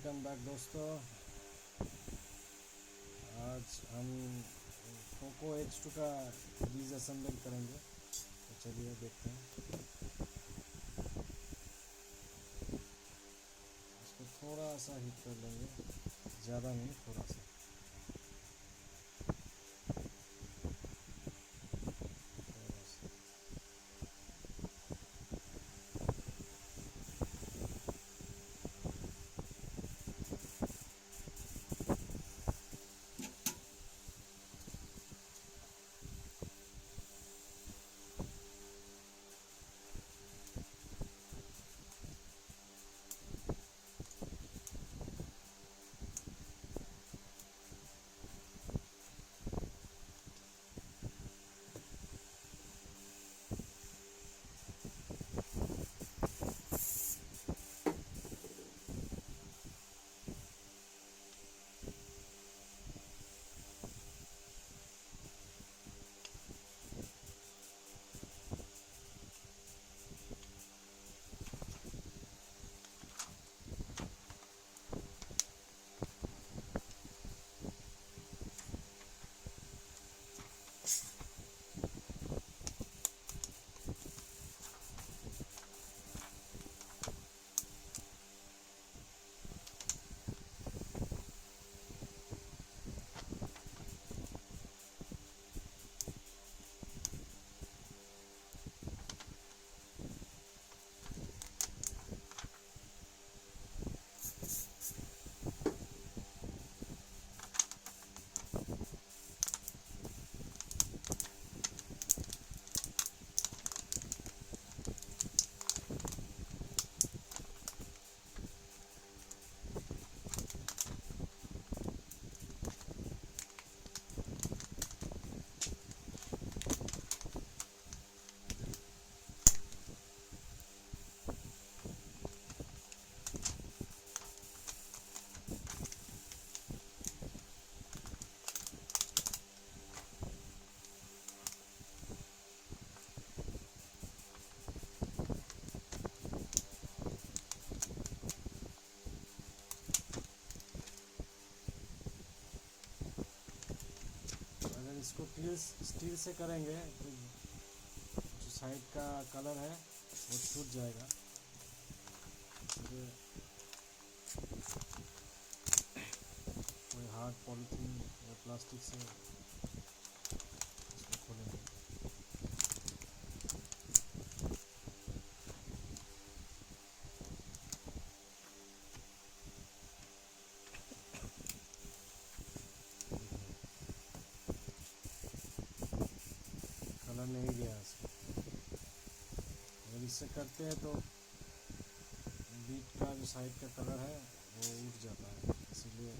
Welcome back दोस्तों। आज हम पोको H2 का डिसअसेंबल करेंगे, तो चलिए देखते हैं। इसको थोड़ा सा हीट कर लेंगे, ज़्यादा नहीं, थोड़ा सा। अगर इसको स्टील से करेंगे तो जो साइड का कलर है वो छूट जाएगा। कोई हार्ड पॉलीथीन या प्लास्टिक से इसको खोलेंगे। कलर नहीं गया इसमें। अगर इससे करते हैं तो बीट का जो साइड का कलर है वो उठ जाता है, इसीलिए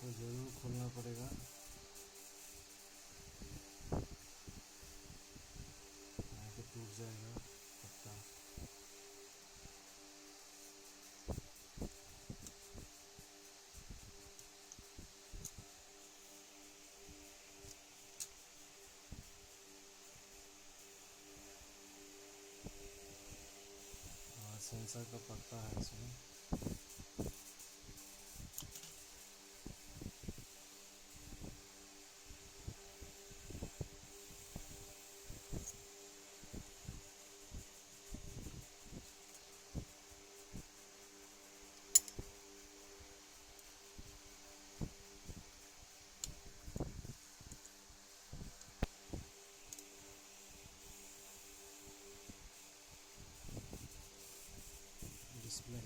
इसको ज़रूर खोलना पड़ेगा। नहीं तो टूट जाएगा पत्ता। हाँ, सेंसर का पत्ता है इसमें। डिस्प्ले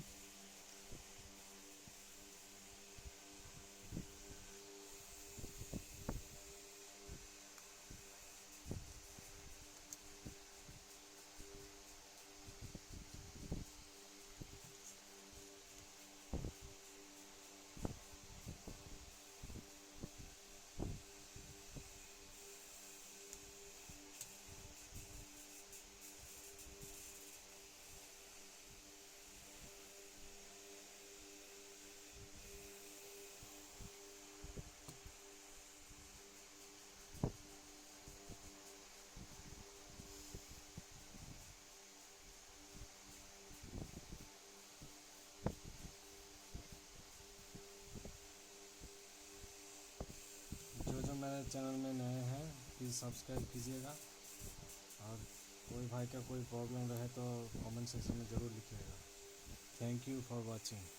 जो मेरे चैनल में नए हैं प्लीज़ सब्सक्राइब कीजिएगा, और कोई भाई का कोई प्रॉब्लम रहे तो कमेंट सेक्शन में ज़रूर लिखिएगा। Thank you for watching.